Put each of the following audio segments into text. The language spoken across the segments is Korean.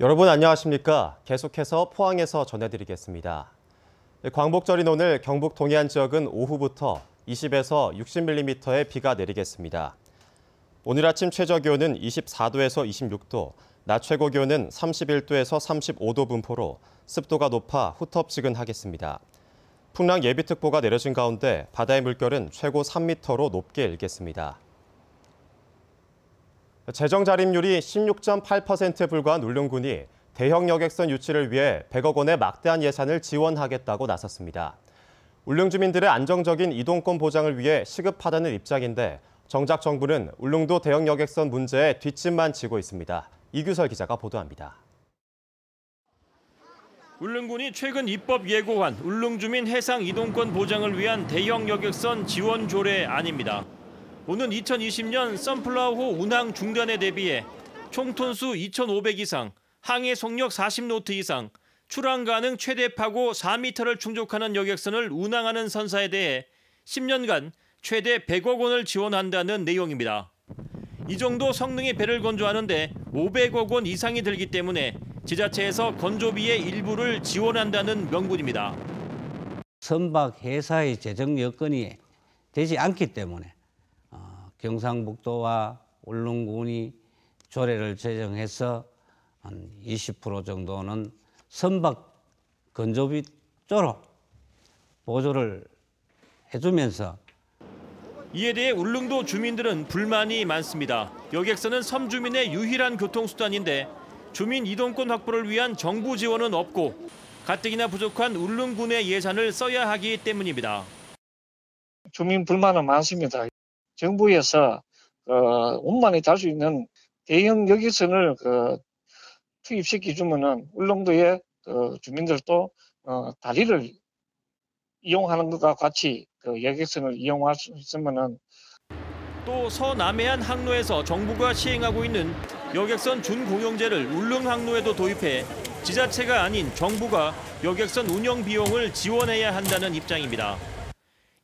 여러분 안녕하십니까? 계속해서 포항에서 전해드리겠습니다. 광복절인 오늘 경북 동해안 지역은 오후부터 20에서 60mm의 비가 내리겠습니다. 오늘 아침 최저기온은 24도에서 26도, 낮 최고기온은 31도에서 35도 분포로 습도가 높아 후텁지근하겠습니다. 풍랑 예비특보가 내려진 가운데 바다의 물결은 최고 3m로 높게 일겠습니다. 재정 자립률이 16.8%에 불과한 울릉군이 대형 여객선 유치를 위해 100억 원의 막대한 예산을 지원하겠다고 나섰습니다. 울릉 주민들의 안정적인 이동권 보장을 위해 시급하다는 입장인데 정작 정부는 울릉도 대형 여객선 문제에 뒷짐만 지고 있습니다. 이규설 기자가 보도합니다. 울릉군이 최근 입법 예고한 울릉 주민 해상 이동권 보장을 위한 대형 여객선 지원 조례안입니다. 오는 2020년 선플라워호 운항 중단에 대비해 총 톤수 2,500 이상, 항해 속력 40노트 이상, 출항 가능 최대 파고 4m를 충족하는 여객선을 운항하는 선사에 대해 10년간 최대 100억 원을 지원한다는 내용입니다. 이 정도 성능의 배를 건조하는데 500억 원 이상이 들기 때문에 지자체에서 건조비의 일부를 지원한다는 명분입니다. 선박 회사의 재정 여건이 되지 않기 때문에 경상북도와 울릉군이 조례를 제정해서 한 20% 정도는 선박 건조비 쪽으로 보조를 해주면서 이에 대해 울릉도 주민들은 불만이 많습니다. 여객선은 섬 주민의 유일한 교통수단인데 주민 이동권 확보를 위한 정부 지원은 없고 가뜩이나 부족한 울릉군의 예산을 써야 하기 때문입니다. 주민 불만은 많습니다. 정부에서 원만히 달 수 있는 대형 여객선을 투입시켜주면은 울릉도의 주민들도 다리를 이용하는 것과 같이 여객선을 이용할 수 있으면은. 또 서남해안 항로에서 정부가 시행하고 있는 여객선 준공영제를 울릉 항로에도 도입해 지자체가 아닌 정부가 여객선 운영 비용을 지원해야 한다는 입장입니다.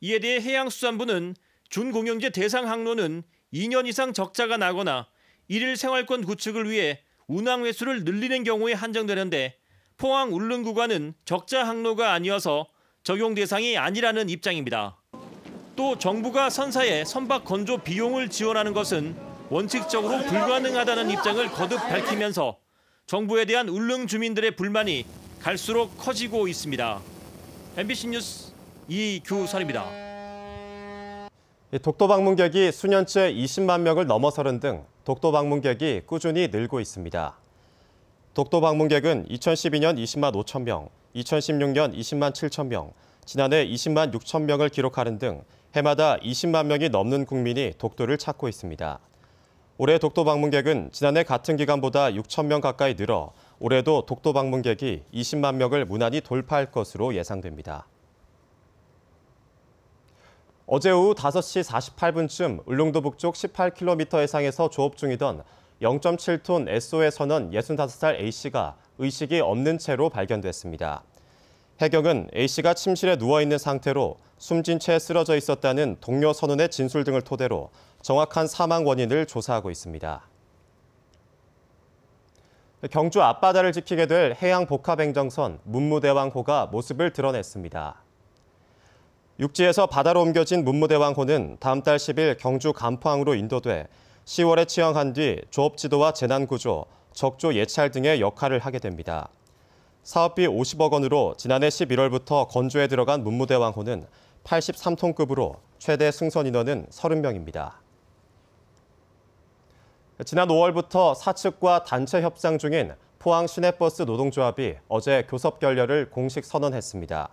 이에 대해 해양수산부는 준공영제 대상 항로는 2년 이상 적자가 나거나 일일 생활권 구축을 위해 운항 횟수를 늘리는 경우에 한정되는데 포항 울릉 구간은 적자 항로가 아니어서 적용 대상이 아니라는 입장입니다. 또 정부가 선사에 선박 건조 비용을 지원하는 것은 원칙적으로 불가능하다는 입장을 거듭 밝히면서 정부에 대한 울릉 주민들의 불만이 갈수록 커지고 있습니다. MBC 뉴스 이규설입니다. 독도 방문객이 수년째 20만 명을 넘어서는 등 독도 방문객이 꾸준히 늘고 있습니다. 독도 방문객은 2012년 20만 5천 명, 2016년 20만 7천 명, 지난해 20만 6천 명을 기록하는 등 해마다 20만 명이 넘는 국민이 독도를 찾고 있습니다. 올해 독도 방문객은 지난해 같은 기간보다 6천 명 가까이 늘어 올해도 독도 방문객이 20만 명을 무난히 돌파할 것으로 예상됩니다. 어제 오후 5시 48분쯤 울릉도 북쪽 18km 해상에서 조업 중이던 0.7톤 SO의 선원 65살 A씨가 의식이 없는 채로 발견됐습니다. 해경은 A씨가 침실에 누워있는 상태로 숨진 채 쓰러져 있었다는 동료 선원의 진술 등을 토대로 정확한 사망 원인을 조사하고 있습니다. 경주 앞바다를 지키게 될 해양복합행정선 문무대왕호가 모습을 드러냈습니다. 육지에서 바다로 옮겨진 문무대왕호는 다음 달 10일 경주 간포항으로 인도돼 10월에 취항한 뒤 조업 지도와 재난 구조, 적조 예찰 등의 역할을 하게 됩니다. 사업비 50억 원으로 지난해 11월부터 건조에 들어간 문무대왕호는 83톤급으로 최대 승선 인원은 30명입니다. 지난 5월부터 사측과 단체 협상 중인 포항 시내버스 노동조합이 어제 교섭 결렬을 공식 선언했습니다.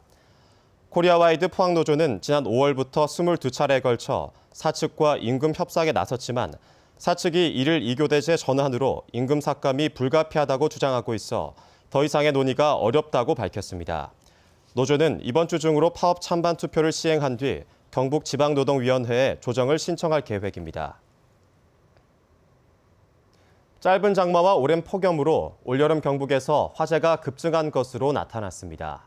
코리아와이드 포항노조는 지난 5월부터 22차례에 걸쳐 사측과 임금 협상에 나섰지만 사측이 이를 이교대제 전환으로 임금 삭감이 불가피하다고 주장하고 있어 더 이상의 논의가 어렵다고 밝혔습니다. 노조는 이번 주 중으로 파업 찬반 투표를 시행한 뒤 경북지방노동위원회에 조정을 신청할 계획입니다. 짧은 장마와 오랜 폭염으로 올여름 경북에서 화재가 급증한 것으로 나타났습니다.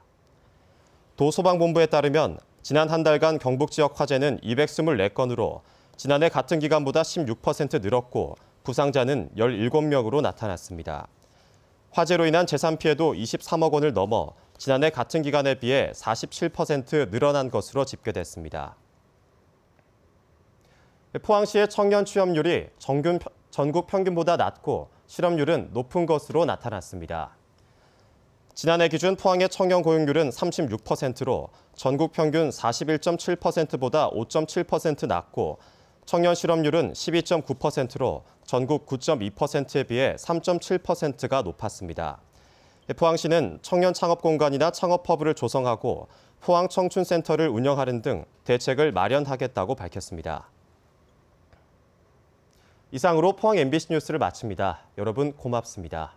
도소방본부에 따르면 지난 한 달간 경북 지역 화재는 224건으로 지난해 같은 기간보다 16% 늘었고 부상자는 17명으로 나타났습니다. 화재로 인한 재산 피해도 23억 원을 넘어 지난해 같은 기간에 비해 47% 늘어난 것으로 집계됐습니다. 포항시의 청년 취업률이 전국 평균보다 낮고 실업률은 높은 것으로 나타났습니다. 지난해 기준 포항의 청년 고용률은 36%로 전국 평균 41.7%보다 5.7% 낮고 청년 실업률은 12.9%로 전국 9.2%에 비해 3.7%가 높았습니다. 포항시는 청년 창업 공간이나 창업 허브를 조성하고 포항 청춘센터를 운영하는 등 대책을 마련하겠다고 밝혔습니다. 이상으로 포항 MBC 뉴스를 마칩니다. 여러분 고맙습니다.